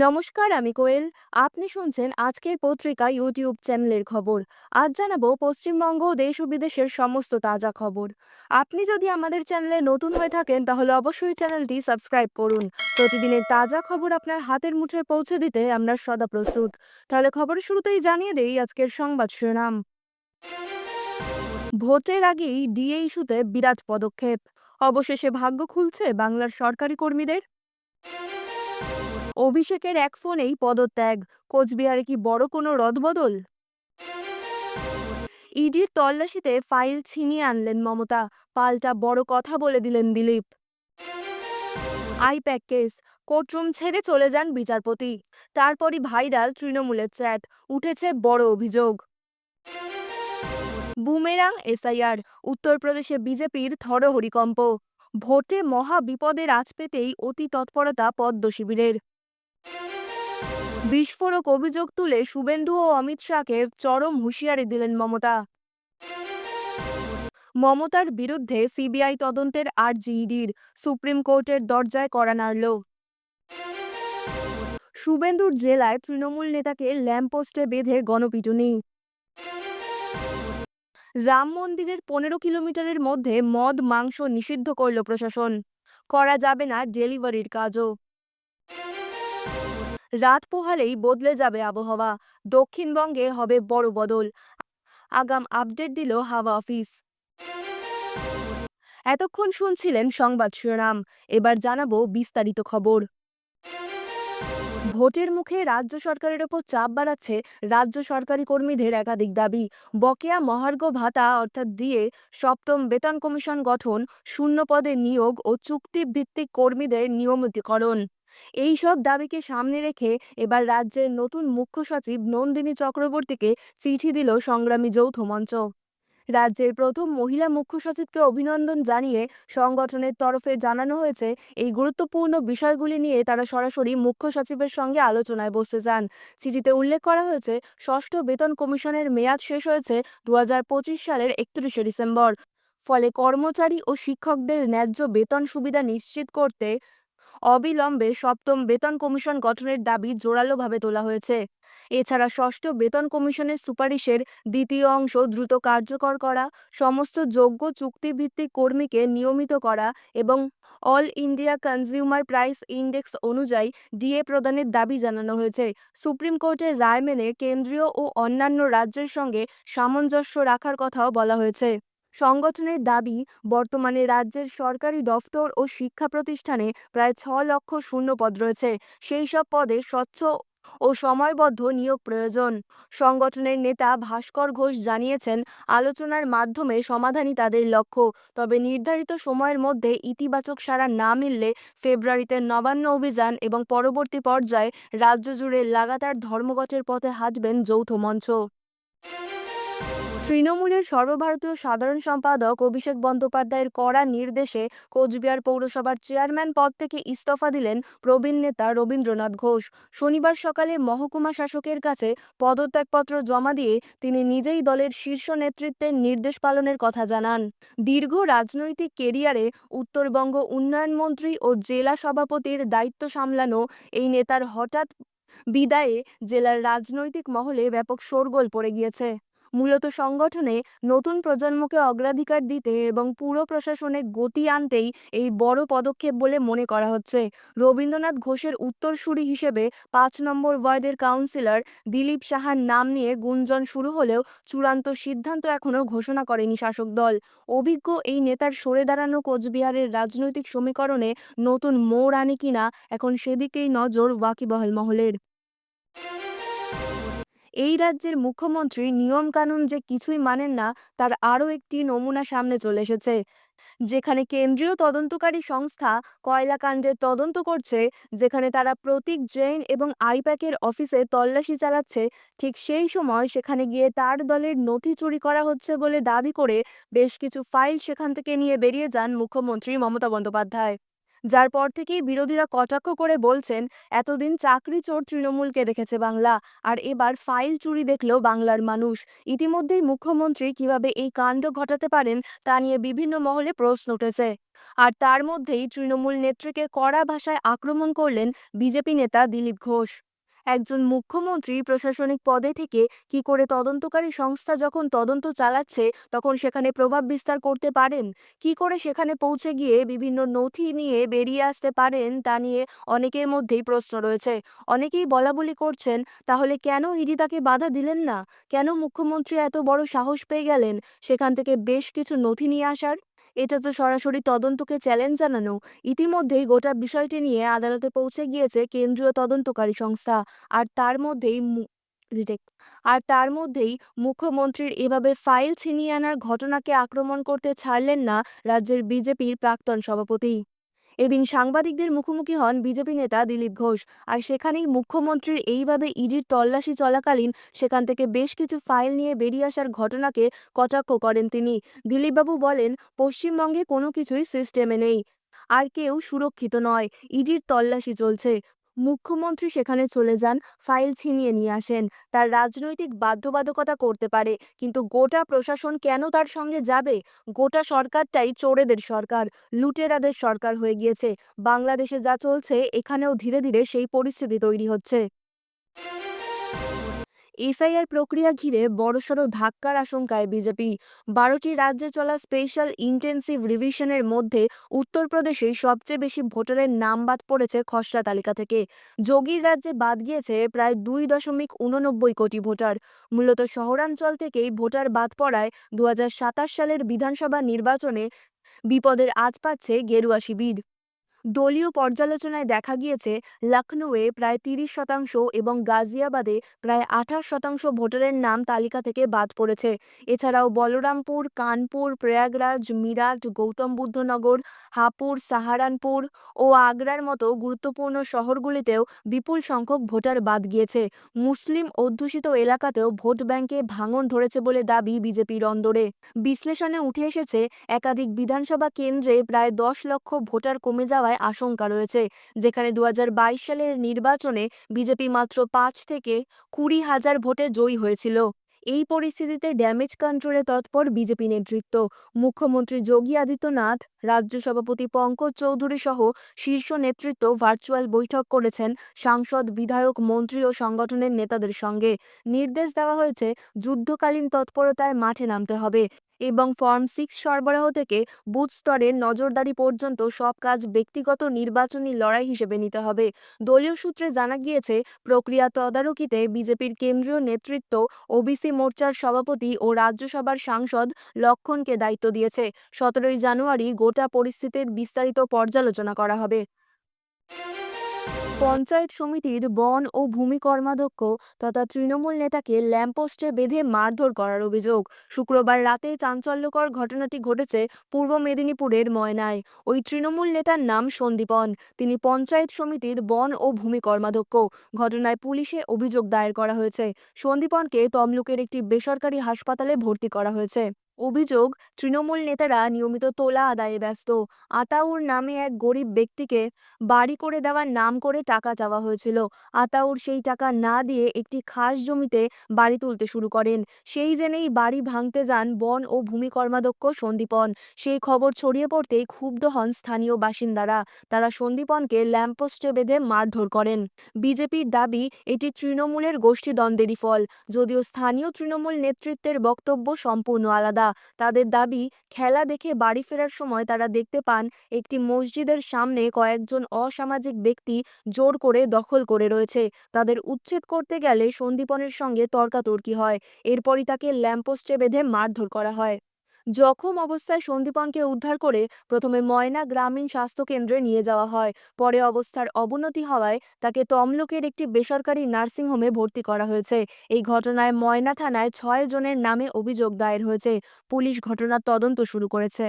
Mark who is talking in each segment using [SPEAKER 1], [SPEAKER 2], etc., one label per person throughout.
[SPEAKER 1] নমস্কার, আমি কোয়েল। আপনি শুনছেন আজকের পত্রিকা ইউটিউব চ্যানেলের খবর। আজ জানাবো পশ্চিমবঙ্গ ও দেশ ও বিদেশের সমস্ত তাজা খবর। আপনি যদি আমাদের চ্যানেলে নতুন হয়ে থাকেন তাহলে অবশ্যই চ্যানেলটি সাবস্ক্রাইব করুন। প্রতিদিনের তাজা খবর আপনার হাতের মুঠোয় পৌঁছে দিতে আমরা সদা প্রস্তুত। তাহলে খবরের শুরুতেই জানিয়ে দেই আজকের সংবাদ শিরোনাম। ভোটের আগেই ডিএ ইস্যুতে বিরাট পদক্ষেপ। অবশেষে ভাগ্য খুলছে বাংলার সরকারি কর্মীদের। অভিষেকের এক ফোনেই পদত্যাগ। কোচবিহারে কি বড় কোনো রদবদল? ইডির তল্লাশিতে ফাইল ছিনিয়ে আনলেন মমতা। পাল্টা বড় কথা বলে দিলেন দিলীপ। আইপ্যাক কেস, কোর্টরুম ছেড়ে চলে যান বিচারপতি। তারপরই ভাইরাল তৃণমূলের চ্যাট, উঠেছে বড় অভিযোগ। বুমেরাং এসআইআর, উত্তরপ্রদেশে বিজেপির থরহরিকম্প। ভোটে মহা বিপদের আঁচ পেতেই অতি তৎপরতা পদ্ম শিবিরের। বিস্ফোরক অভিযোগ তুলে শুভেন্দু ও অমিত শাহকে চরম হুঁশিয়ারি দিলেন মমতা। মমতার বিরুদ্ধে সিবিআই তদন্তের আর্জি ইডির, সুপ্রিম কোর্টের দরজায় কড়া নাড়ল। শুভেন্দুর জেলায় তৃণমূল নেতাকে ল্যাম্পপোস্টে বেঁধে গণপিটুনি। রাম মন্দিরের 15 কিলোমিটারের মধ্যে মদ মাংস নিষিদ্ধ করল প্রশাসন। করা যাবে না ডেলিভারির কাজও। রাত পোহালেই বদলে যাবে আবহাওয়া। দক্ষিণবঙ্গে হবে বড় বদল। আগাম আপডেট দিল হাওয়া অফিস। এতক্ষণ শুনছিলেন সংবাদ শিরোনাম। এবার জানাবো বিস্তারিত খবর। ভোটের মুখে রাজ্য সরকারের ওপর চাপ বাড়াচ্ছে রাজ্য সরকারি কর্মীদের একাধিক দাবি। বকেয়া মহার্ঘ ভাতা অর্থাৎ দিয়ে, সপ্তম বেতন কমিশন গঠন, শূন্য পদে নিয়োগ ও চুক্তিভিত্তিক কর্মীদের নিয়মিতকরণ। এই সব দাবিকে সামনে রেখে এবার রাজ্যের নতুন মুখ্য সচিব নন্দিনী চক্রবর্তীকে চিঠি দিল সংগ্রামী যৌথ মঞ্চ। রাজ্যের প্রথম মহিলা মুখ্য সচিবকে অভিনন্দন জানিয়ে সংগঠনের তরফে জানানো হয়েছে, এই গুরুত্বপূর্ণ বিষয়গুলি নিয়ে তারা সরাসরি মুখ্য সচিবের সঙ্গে আলোচনায় বসতে চান। চিঠিতে উল্লেখ করা হয়েছে, ষষ্ঠ বেতন কমিশনের মেয়াদ শেষ হয়েছে 2025 সালের 31শে ডিসেম্বর। ফলে কর্মচারী ও শিক্ষকদের ন্যায্য বেতন সুবিধা নিশ্চিত করতে অবিলম্বে সপ্তম বেতন কমিশন গঠনের দাবি জোরালোভাবে তোলা হয়েছে। এছাড়া ষষ্ঠ বেতন কমিশনের সুপারিশের দ্বিতীয় অংশ দ্রুত কার্যকর করা, সমস্ত যোগ্য চুক্তিভিত্তিক কর্মীকে নিয়মিত করা এবং all India consumer price index অনুযায়ী ডিএ প্রদানের দাবি জানানো হয়েছে। সুপ্রিম কোর্টের রায় মেনে কেন্দ্রীয় ও অন্যান্য রাজ্যের সঙ্গে সামঞ্জস্য রাখার কথাও বলা হয়েছে। সংগঠনের দাবি, বর্তমানে রাজ্যের সরকারি দফতর ও শিক্ষা প্রতিষ্ঠানে প্রায় 6 লক্ষ শূন্য পদ রয়েছে। সেই সব পদে স্বচ্ছ ও সময়বদ্ধ নিয়োগ প্রয়োজন। সংগঠনের নেতা ভাস্কর ঘোষ জানিয়েছেন, আলোচনার মাধ্যমে সমাধানই তাদের লক্ষ্য। তবে নির্ধারিত সময়ের মধ্যে ইতিবাচক সাড়া না মিললে ফেব্রুয়ারিতে নবান্ন অভিযান এবং পরবর্তী পর্যায়ে রাজ্য জুড়ে লাগাতার ধর্মঘটের পথে হাঁটবেন যৌথ মঞ্চ। তৃণমূলের সর্বভারতীয় সাধারণ সম্পাদক অভিষেক বন্দ্যোপাধ্যায়ের কড়া নির্দেশে কোচবিহার পৌরসভার চেয়ারম্যান পদ থেকে ইস্তফা দিলেন প্রবীণ নেতা রবীন্দ্রনাথ ঘোষ। শনিবার সকালে মহকুমা শাসকের কাছে পদত্যাগপত্র জমা দিয়ে তিনি নিজেই দলের শীর্ষ নেতৃত্বের নির্দেশ পালনের কথা জানান। দীর্ঘ রাজনৈতিক কেরিয়ারে উত্তরবঙ্গ উন্নয়ন মন্ত্রী ও জেলা সভাপতির দায়িত্ব সামলানো এই নেতার হঠাৎ বিদায়ে জেলার রাজনৈতিক মহলে ব্যাপক শোরগোল পড়ে গিয়েছে। মূলত সংগঠনে নতুন প্রজন্মকে অগ্রাধিকার দিতে এবং পুরো প্রশাসনে গতি আনতেই এই বড় পদক্ষেপ বলে মনে করা হচ্ছে। রবীন্দ্রনাথ ঘোষের উত্তরসূরি হিসেবে 5 নম্বর ওয়ার্ডের কাউন্সিলর দিলীপ সাহার নাম নিয়ে গুঞ্জন শুরু হলেও চূড়ান্ত সিদ্ধান্ত এখনও ঘোষণা করেনি শাসক দল। অভিজ্ঞ এই নেতার সরে দাঁড়ানো কোচবিহারের রাজনৈতিক সমীকরণে নতুন মোড় আনে কিনা এখন সেদিকেই নজর ওয়াকিবহাল মহলের। এই রাজ্যের মুখ্যমন্ত্রী নিয়মকানুন যে কিছুই মানেন না, তার আরও একটি নমুনা সামনে চলে এসেছে। যেখানে কেন্দ্রীয় তদন্তকারী সংস্থা কয়লাকাণ্ডের তদন্ত করছে, যেখানে তারা প্রতীক জৈন এবং আইপ্যাকের অফিসে তল্লাশি চালাচ্ছে, ঠিক সেই সময় সেখানে গিয়ে তার দলের নথি চুরি করা হচ্ছে বলে দাবি করে বেশ কিছু ফাইল সেখান থেকে নিয়ে বেরিয়ে যান মুখ্যমন্ত্রী মমতা বন্দ্যোপাধ্যায়। যার পর থেকেই বিরোধীরা কটাক্ষ করে বলছেন, এতদিন চাকরি চোর তৃণমূলকে দেখেছে বাংলা, আর এবার ফাইল চুরি দেখলেও বাংলার মানুষ। ইতিমধ্যেই মুখ্যমন্ত্রী কিভাবে এই কাণ্ড ঘটাতে পারেন তা নিয়ে বিভিন্ন মহলে প্রশ্ন উঠেছে। আর তার মধ্যেই তৃণমূল নেত্রীকে কড়া ভাষায় আক্রমণ করলেন বিজেপি নেতা দিলীপ ঘোষ। একজন মুখ্যমন্ত্রী প্রশাসনিক পদে থেকে কি করে তদন্তকারী সংস্থা যখন তদন্ত চালাচ্ছে তখন সেখানে প্রভাব বিস্তার করতে পারেন, কি করে সেখানে পৌঁছে গিয়ে বিভিন্ন নথি নিয়ে বেরিয়ে আসতে পারেন তা নিয়ে অনেকের মধ্যেই প্রশ্ন রয়েছে। অনেকেই বলাবলি করছেন, তাহলে কেন ইডি তাকে বাধা দিলেন না? কেন মুখ্যমন্ত্রী এত বড় সাহস পেয়ে গেলেন সেখান থেকে বেশ কিছু নথি নিয়ে আসার? এটা তো সরাসরি তদন্তকে চ্যালেঞ্জ জানানো। ইতিমধ্যেই গোটা বিষয়টি নিয়ে আদালতে পৌঁছে গিয়েছে কেন্দ্রীয় তদন্তকারী সংস্থা। আর তার মধ্যেই রিজেক্ট আর তার মধ্যেই মুখ্যমন্ত্রীর এভাবে ফাইল ছিনিয়ে আনার ঘটনাকে আক্রমণ করতে ছাড়লেন না রাজ্যের বিজেপির প্রাক্তন সভাপতি। এদিন সাংবাদিকদের মুখোমুখি হন বিজেপি নেতা দিলীপ ঘোষ। আর সেখানেই মুখ্যমন্ত্রীর এইভাবে ইডির তল্লাশি চলাকালীন সেখান থেকে বেশ কিছু ফাইল নিয়ে বেরিয়ে আসার ঘটনাকে কটাক্ষ করেন তিনি। দিলীপবাবু বলেন, পশ্চিমবঙ্গে কোনো কিছুই সিস্টেমে নেই, আর কেউ সুরক্ষিত নয়। ইডির তল্লাশি চলছে, মুখ্যমন্ত্রী সেখানে চলে যান, ফাইল ছিনিয়ে নিয়ে আসেন। তার রাজনৈতিক বাধ্যবাধকতা করতে পারে, কিন্তু গোটা প্রশাসন কেন তার সঙ্গে যাবে? গোটা সরকারটাই চোরেদের সরকার, লুটেরাদের সরকার হয়ে গিয়েছে। বাংলাদেশে যা চলছে এখানেও ধীরে ধীরে সেই পরিস্থিতি তৈরি হচ্ছে। এসআইআর প্রক্রিয়া ঘিরে বড়সড় ধাক্কার আশঙ্কায় বিজেপি। 12টি রাজ্যে চলা স্পেশাল ইন্টেন্সিভ রিভিশনের মধ্যে উত্তরপ্রদেশেই সবচেয়ে বেশি ভোটারের নাম বাদ পড়েছে খসড়া তালিকা থেকে। যোগীর রাজ্যে বাদ গিয়েছে প্রায় 2.89 কোটি ভোটার। মূলত শহরাঞ্চল থেকেই ভোটার বাদ পড়ায় 2027 সালের বিধানসভা নির্বাচনে বিপদের আঁচ পাচ্ছে গেরুয়া শিবির। দলীয় পর্যালোচনায় দেখা গিয়েছে, লখনউয়ে প্রায় 30% এবং গাজিয়াবাদে প্রায় 28% ভোটারের নাম তালিকা থেকে বাদ পড়েছে। এছাড়াও বলরামপুর, কানপুর, প্রয়াগরাজ, মিরাট, গৌতম বুদ্ধনগর, হাপুর, সাহারানপুর ও আগ্রার মতো গুরুত্বপূর্ণ শহরগুলিতেও বিপুল সংখ্যক ভোটার বাদ গিয়েছে। মুসলিম অধ্যুষিত এলাকাতেও ভোট ব্যাংকে ভাঙন ধরেছে বলে দাবি বিজেপির অন্দরে। বিশ্লেষণে উঠে এসেছে, একাধিক বিধানসভা কেন্দ্রে প্রায় 10 লক্ষ ভোটার কমে যাওয়ায় আশঙ্কা রয়েছে, যেখানে 2022 সালের নির্বাচনে বিজেপি মাত্র 5 থেকে 20,000 ভোটে জয়ী হয়েছিল। এই পরিস্থিতিতে ড্যামেজ কন্ট্রোলে তৎপর বিজেপি নেতৃত্ব। মুখ্যমন্ত্রী যোগী আদিত্যনাথ, রাজ্য সভাপতি পঙ্কজ চৌধুরী সহ শীর্ষ নেতৃত্ব ভার্চুয়াল বৈঠক করেছেন সাংসদ, বিধায়ক, মন্ত্রী ও সংগঠনের নেতাদের সঙ্গে। নির্দেশ দেওয়া হয়েছে, যুদ্ধকালীন তৎপরতায় মাঠে নামতে হবে এবং ফর্ম 6 সরবরাহ থেকে বুথ স্তরের নজরদারি পর্যন্ত সব কাজ ব্যক্তিগত নির্বাচনী লড়াই হিসেবে নিতে হবে। দলীয় সূত্রে জানা গিয়েছে, প্রক্রিয়া তদারকিতে বিজেপির কেন্দ্রীয় নেতৃত্ব ওবিসি মোর্চার সভাপতি ও রাজ্যসভার সাংসদ লক্ষণকে দায়িত্ব দিয়েছে। 17ই জানুয়ারি গোটা পরিস্থিতির বিস্তারিত পর্যালোচনা করা হবে। পঞ্চায়েত সমিতির বন ও ভূমি কর্মাধ্যক্ষ তথা তৃণমূল নেতাকে ল্যাম্পপোস্টে বেঁধে মারধর করার অভিযোগ। শুক্রবার রাতে চাঞ্চল্যকর ঘটনাটি ঘটেছে পূর্ব মেদিনীপুরের ময়নায়। ওই তৃণমূল নেতার নাম সন্দীপন। তিনি পঞ্চায়েত সমিতির বন ও ভূমি কর্মাধ্যক্ষ। ঘটনায় পুলিশে অভিযোগ দায়ের করা হয়েছে। সন্দীপনকে তমলুকের একটি বেসরকারি হাসপাতালে ভর্তি করা হয়েছে। অভিযোগ, তৃণমূল নেতারা নিয়মিত তোলা আদায়ে ব্যস্ত। আতাউর নামে এক গরিব ব্যক্তিকে বাড়ি করে দেওয়ার নাম করে টাকা চাওয়া হয়েছিল। আতাউর সেই টাকা না দিয়ে একটি খাস জমিতে বাড়ি তুলতে শুরু করেন। সেই জেনেই বাড়ি ভাঙতে যান বন ও ভূমি কর্মাধ্যক্ষ সন্দীপন। সেই খবর ছড়িয়ে পড়তেই ক্ষুব্ধ হন স্থানীয় বাসিন্দারা। তারা সন্দীপনকে ল্যাম্পপোস্টে বেঁধে মারধর করেন। বিজেপির দাবি, এটি তৃণমূলের গোষ্ঠীদ্বন্দ্বেরই ফল, যদিও স্থানীয় তৃণমূল নেতৃত্বের বক্তব্য সম্পূর্ণ আলাদা। তাদের দাবি, খেলা দেখে বাড়ি ফেরার সময় তারা দেখতে পান একটি মসজিদের সামনে কয়েকজন অসামাজিক ব্যক্তি জোর করে দখল করে রয়েছে। তাদের উচ্ছেদ করতে গেলে সন্দীপনের সঙ্গে তর্কাতর্কি হয়। এরপরই তাকে ল্যাম্পপোস্টে বেঁধে মারধর করা হয়। জখম অবস্থায় সন্দীপনকে উদ্ধার করে প্রথমে ময়না গ্রামীণ স্বাস্থ্য কেন্দ্রে নিয়ে যাওয়া হয়। পরে অবস্থার অবনতি হওয়ায় তাকে তমলুকের একটি বেসরকারি নার্সিংহোমে ভর্তি করা হয়েছে। এই ঘটনায় ময়না থানায় 6 জনের নামে অভিযোগ দায়ের হয়েছে। পুলিশ ঘটনার তদন্ত শুরু করেছে।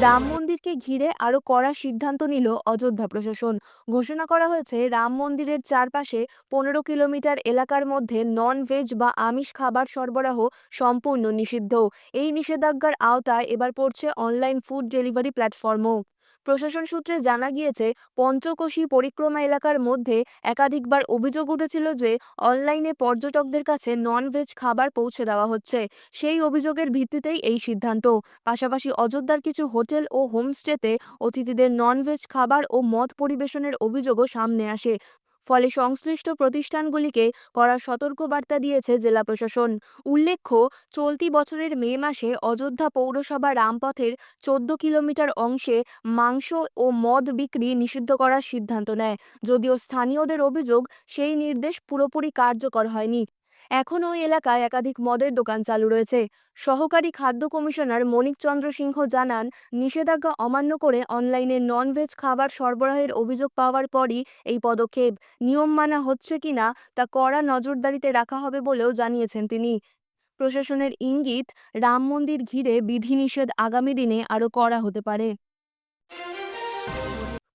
[SPEAKER 1] রাম মন্দিরকে ঘিরে আরও কড়া সিদ্ধান্ত নিল অযোধ্যা প্রশাসন। ঘোষণা করা হয়েছে, রাম মন্দিরের চারপাশে 15 কিলোমিটার এলাকার মধ্যে নন ভেজ বা আমিষ খাবার সরবরাহ সম্পূর্ণ নিষিদ্ধ। এই নিষেধাজ্ঞার আওতায় এবার পড়ছে অনলাইন ফুড ডেলিভারি প্ল্যাটফর্মও। প্রশাসন সূত্রে জানা গিয়েছে, পঞ্চকোশী পরিক্রমা এলাকার মধ্যে একাধিকবার অভিযোগ উঠেছিল যে অনলাইনে পর্যটকদের কাছে নন-ভেজ খাবার পৌঁছে দেওয়া হচ্ছে। সেই অভিযোগের ভিত্তিতেই এই সিদ্ধান্ত। পাশাপাশি অযোধ্যার কিছু হোটেল ও হোমস্টেতে অতিথিদের নন-ভেজ খাবার ও মদ পরিবেশনের অভিযোগও সামনে আসে। ফলে সংশ্লিষ্ট প্রতিষ্ঠানগুলিকে কড়া সতর্কবার্তা দিয়েছে জেলা প্রশাসন। উল্লেখ্য, চলতি বছরের মে মাসে অযোধ্যা পৌরসভা রামপথের 14 কিলোমিটার অংশে মাংস ও মদ বিক্রি নিষিদ্ধ করার সিদ্ধান্ত নেয়। যদিও স্থানীয়দের অভিযোগ, সেই নির্দেশ পুরোপুরি কার্যকর হয়নি। এখনও ওই এলাকায় একাধিক মদের দোকান চালু রয়েছে। সহকারী খাদ্য কমিশনার মণিক চন্দ্র সিংহ জানান, নিষেধাজ্ঞা অমান্য করে অনলাইনে নন-ভেজ খাবার সরবরাহের অভিযোগ পাওয়ার পরই এই পদক্ষেপ। নিয়ম মানা হচ্ছে কিনা তা কড়া নজরদারিতে রাখা হবে বলেও জানিয়েছেন তিনি। প্রশাসনের ইঙ্গিত, রাম মন্দির ঘিরে বিধিনিষেধ আগামী দিনে আরও কড়া হতে পারে।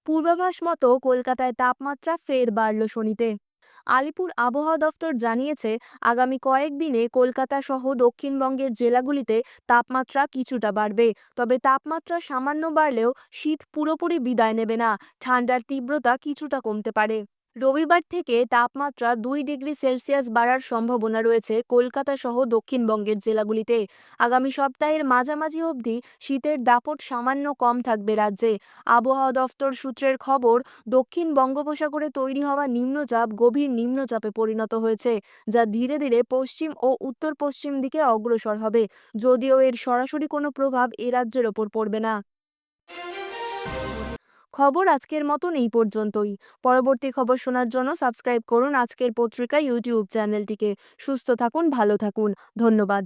[SPEAKER 1] পূর্বাভাস মতো কলকাতায় তাপমাত্রা ফের বাড়ল শনিতে। আলিপুর আবহাওয়া দফতর জানিয়েছে, আগামী কয়েকদিনে কলকাতা সহ দক্ষিণবঙ্গের জেলাগুলিতে তাপমাত্রা কিছুটা বাড়বে। তবে তাপমাত্রা সামান্য বাড়লেও শীত পুরোপুরি বিদায় নেবে না। ঠান্ডার তীব্রতা কিছুটা কমতে পারে। রবিবার থেকে তাপমাত্রা 2 ডিগ্রি সেলসিয়াস বাড়ার সম্ভাবনা রয়েছে কলকাতা সহ দক্ষিণবঙ্গের জেলাগুলিতে। আগামী সপ্তাহের মাঝামাঝি অবধি শীতের দাপট সামান্য কম থাকবে রাজ্যে। আবহাওয়া দফতর সূত্রের খবর, দক্ষিণ বঙ্গোপসাগরে তৈরি হওয়া নিম্নচাপ গভীর নিম্নচাপে পরিণত হয়েছে, যা ধীরে ধীরে পশ্চিম ও উত্তর পশ্চিম দিকে অগ্রসর হবে। যদিও এর সরাসরি কোনো প্রভাব এ রাজ্যের ওপর পড়বে না। খবর আজকের মতন এই পর্যন্তই। পরবর্তী খবর শোনার জন্য সাবস্ক্রাইব করুন আজকের পত্রিকা ইউটিউব চ্যানেলটিকে। সুস্থ থাকুন, ভালো থাকুন। ধন্যবাদ।